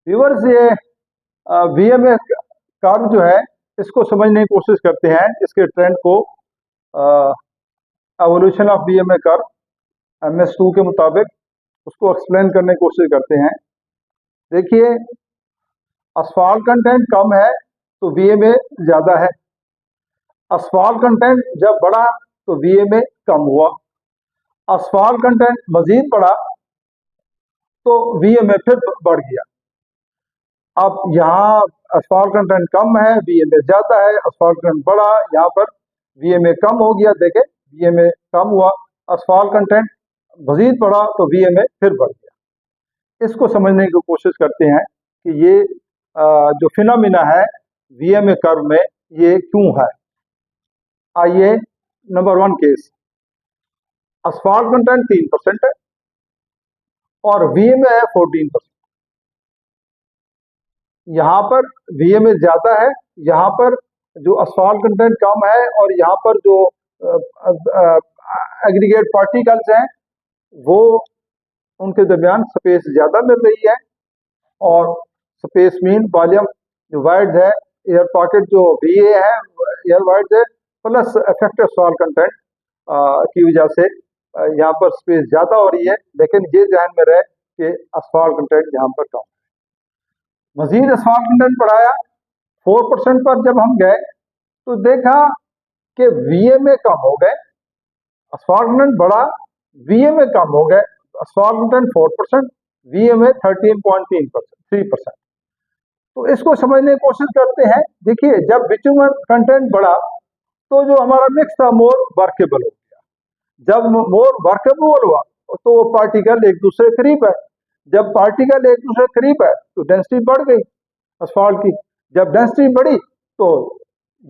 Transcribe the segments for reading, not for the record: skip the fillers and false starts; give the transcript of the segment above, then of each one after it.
Viewers, ये वीएमए curve जो है इसको समझने की कोशिश करते हैं, इसके ट्रेंड को, एवोल्यूशन ऑफ वीएमए कर्व MS2 के मुताबिक उसको एक्सप्लेन करने की कोशिश करते हैं। देखिए, असफाल्ट कंटेंट कम है तो वीएमए ज्यादा है। असफाल्ट कंटेंट जब बढ़ा तो वीएमए कम हुआ। असफाल्ट कंटेंट मजीद बढ़ा तो वीएमए फिर बढ़ गया। अब यहाँ असफाल्ट कंटेंट कम है, वीएमए ज्यादा है, असफाल्ट कंटेंट बढ़ा, यहाँ पर वीएमए कम हो गया। देखें, वीएमए कम हुआ, असफाल्ट कंटेंट मजीद बढ़ा तो वीएमए फिर बढ़ गया। इसको समझने की कोशिश करते हैं कि ये जो फिनोमिना है वीएमए कर्व में ये क्यों है। आइए, नंबर 1 केस, असफाल्ट कंटेंट 3% है और वीएमए है 14%। यहाँ पर वीएमए ज्यादा है, यहाँ पर जो असफाल्ट कंटेंट कम है, और यहाँ पर जो एग्रीगेट पार्टिकल्स हैं वो उनके दरमियान स्पेस ज्यादा मिल रही है। और स्पेस मीन वॉल्यूम जो वाइड्स है, एयर पॉकेट जो VA है, एयर वाइड्स है, प्लस इफेक्टिव सॉल्ट कंटेंट की वजह से यहाँ पर स्पेस ज्यादा हो रही है। लेकिन ये ध्यान में रहे कि असफाल्ट कंटेंट यहाँ पर कम। मजीद असफाल्ट कंटेंट बढ़ाया, 4% पर जब हम गए तो देखा कि वीएमए कम हो गए। असफाल्ट कंटेंट बढ़ा, वीएमए कम हो गए। Asphalt content 4%, वीएमए 13.3%। तो इसको समझने की कोशिश करते हैं। देखिए, जब बिटुमेन कंटेंट बढ़ा तो जो हमारा मिक्स था मोर वर्केबल हो गया। जब मोर वर्केबल हुआ तो वो पार्टिकल एक दूसरे के करीब है। जब पार्टिकल एक दूसरे के करीब है तो डेंसिटी बढ़ गई असफाल्ट की। जब डेंसिटी बढ़ी तो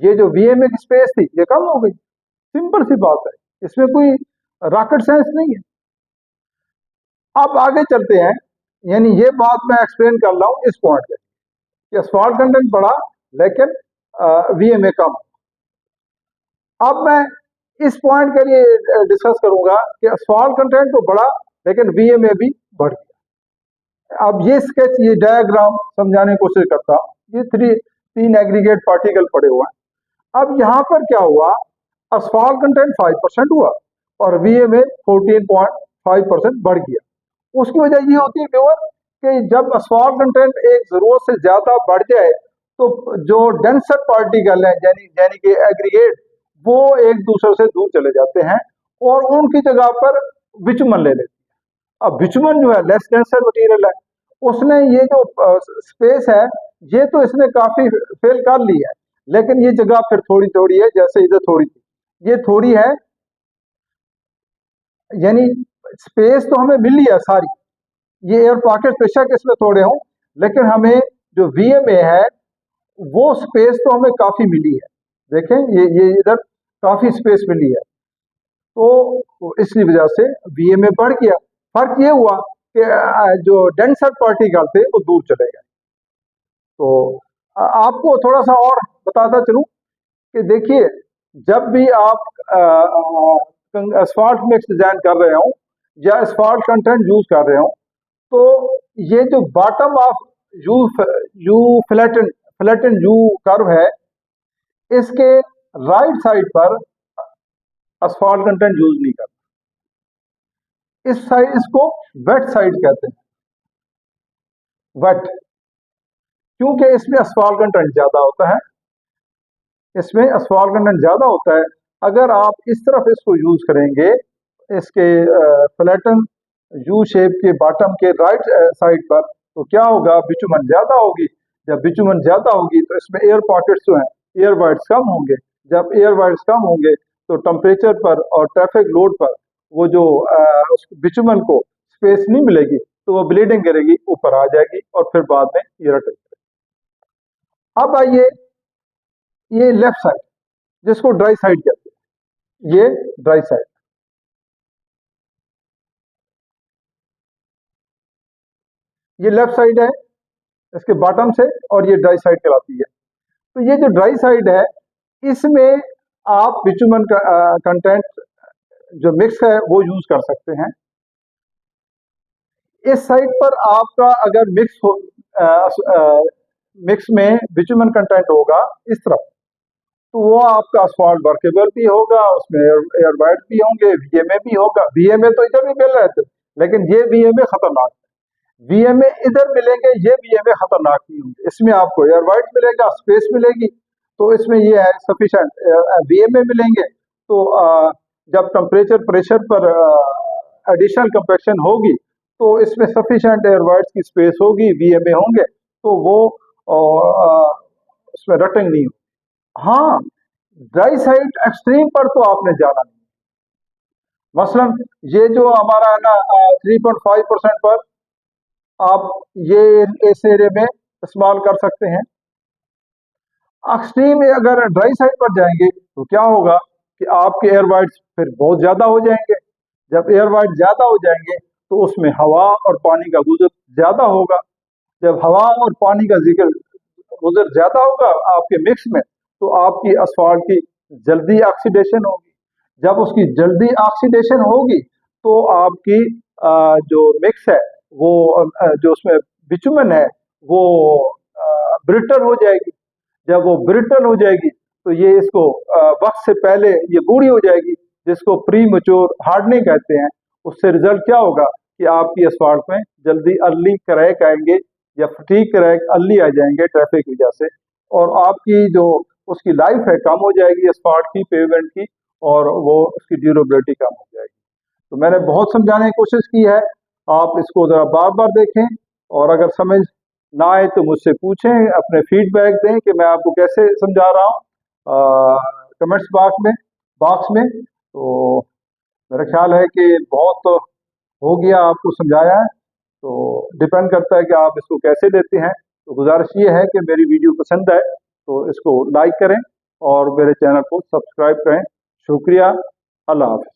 ये जो वीएमए की स्पेस थी ये कम हो गई। सिंपल सी बात है, इसमें कोई रॉकेट साइंस नहीं है। अब आगे चलते हैं, यानी ये बात मैं एक्सप्लेन कर रहा हूं इस पॉइंट पे कि असफाल्ट कंटेंट बढ़ा लेकिन वीएमए कम। अब मैं इस पॉइंट के लिए डिस्कस करूंगा कि असफाल्ट कंटेंट तो बढ़ा लेकिन वीएमए भी बढ़ गया। अब ये स्केच, ये डायग्राम समझाने की कोशिश करता हूं। ये 3 एग्रीगेट पार्टिकल पड़े हुए हैं। अब यहाँ पर क्या हुआ, असफाल्ट कंटेंट 5% हुआ और वीएमए 14.5% बढ़ गया। उसकी वजह ये होती है कि जब असफाल्ट कंटेंट एक जरूरत से ज्यादा बढ़ जाए तो जो डेंसर पार्टिकल है यानी कि एग्रीगेट, वो एक दूसरे से दूर चले जाते हैं और उनकी जगह पर बिटुमेन ले लेते हैं। अब बिटुमेन जो है लेस डेंसर मटेरियल है, उसने ये जो स्पेस है ये तो इसने काफी फिल कर ली है, लेकिन ये जगह फिर थोड़ी थोड़ी है। जैसे इधर थोड़ी थी, ये थोड़ी है, यानी स्पेस तो हमें मिली है सारी। ये एयर पॉकेट बेशक इसमें थोड़े हों, लेकिन हमें जो वीएमए है वो स्पेस तो हमें काफी मिली है। देखें, ये इधर काफी स्पेस मिली है, तो इसकी वजह से वीएमए बढ़ गया। फर्क ये हुआ कि जो डेंसर पार्टिकल थे वो दूर चले गए। तो आपको थोड़ा सा और बताता चलूं कि देखिए, जब भी आप असफाल्ट मिक्स डिजाइन कर रहे हो या असफाल्ट कंटेंट यूज कर रहे हो, तो ये जो bottom of you flatten you curve है, इसके राइट साइड पर असफाल्ट कंटेंट यूज नहीं करते। इस साइड, इसको वेट साइड कहते हैं, वेट, क्योंकि इसमें असफाल्ट कंटेंट ज्यादा होता है। इसमें असफाल्ट कंटेंट ज्यादा होता है। अगर आप इस तरफ इसको यूज करेंगे, इसके फ्लैटन यू शेप के बॉटम के राइट साइड पर, तो क्या होगा, बिटुमेन ज्यादा होगी। जब बिटुमेन ज्यादा होगी तो इसमें एयर पॉकेट्स जो हैं, एयर वाइड्स कम होंगे। जब एयर वाइड्स कम होंगे तो टेम्परेचर पर और ट्रैफिक लोड पर वो जो बिटुमेन को स्पेस नहीं मिलेगी, तो वो ब्लीडिंग करेगी, ऊपर आ जाएगी और फिर बाद में इरिटेट करेगी। अब आइए, ये लेफ्ट साइड जिसको ड्राई साइड कहते हैं, ये ड्राई साइड, ये लेफ्ट साइड है इसके बॉटम से, और ये ड्राई साइड कहलाती है। तो ये जो ड्राई साइड है, इसमें आप बिटुमेन कंटेंट जो मिक्स है वो यूज कर सकते हैं। इस साइड पर आपका अगर मिक्स मिक्स में बिटुमेन कंटेंट होगा इस तरफ, तो वो आपका असफाल्ट वर्केबल भी होगा, उसमें एयर वाइड भी होंगे, वीएमए भी होगा। वीएमए तो इधर भी मिल रहे थे, लेकिन ये वीएमए खतरनाक है। वीएमए इधर मिलेंगे, ये वीएमए खतरनाक नहीं होंगे। इसमें आपको एयर वाइड मिलेगा, स्पेस मिलेगी, तो इसमें ये है सफिशेंट वीएमए मिलेंगे। तो जब टेम्परेचर प्रेशर पर एडिशनल कंपैक्शन होगी, तो इसमें सफिशेंट एयर वाइड्स की स्पेस होगी, वीएमए होंगे, तो वो उसमें रटिंग नहीं होगी। हाँ, ड्राई साइड एक्सट्रीम पर तो आपने जाना नहीं। मसलन ये जो हमारा है ना 3.5% पर आप ये इस एरिया में इस्तेमाल कर सकते हैं। एक्सट्रीम में अगर ड्राई साइड पर जाएंगे तो क्या होगा कि आपके एयर वाइड्स फिर बहुत ज्यादा हो जाएंगे। जब एयर वाइड ज्यादा हो जाएंगे तो उसमें हवा और पानी का गुजर ज्यादा होगा। जब हवा और पानी का जिक्र गुजर ज्यादा होगा आपके मिक्स में, तो आपकी असफाल्ट की जल्दी ऑक्सीडेशन होगी। जब उसकी जल्दी ऑक्सीडेशन होगी तो आपकी जो मिक्स है वो जो उसमें बिटुमेन है वो ब्रिटल हो जाएगी। जब वो ब्रिटल हो जाएगी तो ये इसको वक्त से पहले ये बूढ़ी हो जाएगी, जिसको प्री मैच्योर हार्डनिंग कहते हैं। उससे रिजल्ट क्या होगा कि आपकी असफाल्ट में जल्दी अर्ली क्रैक आएंगे या फटीग क्रैक अर्ली आ जाएंगे ट्रैफिक की वजह से, और आपकी जो उसकी लाइफ है कम हो जाएगी असफाल्ट की, पेवमेंट की, और वो उसकी ड्यूरेबिलिटी कम हो जाएगी। तो मैंने बहुत समझाने की कोशिश की है, आप इसको ज़रा बार बार देखें, और अगर समझ ना आए तो मुझसे पूछें, अपने फीडबैक दें कि मैं आपको कैसे समझा रहा हूँ कमेंट्स बॉक्स में। तो मेरा ख्याल है कि बहुत हो गया, आपको समझाया है। तो डिपेंड करता है कि आप इसको कैसे लेते हैं। तो गुजारिश ये है कि मेरी वीडियो पसंद आए तो इसको लाइक करें और मेरे चैनल को सब्सक्राइब करें। शुक्रिया। अल्लाह हाफ़िज़।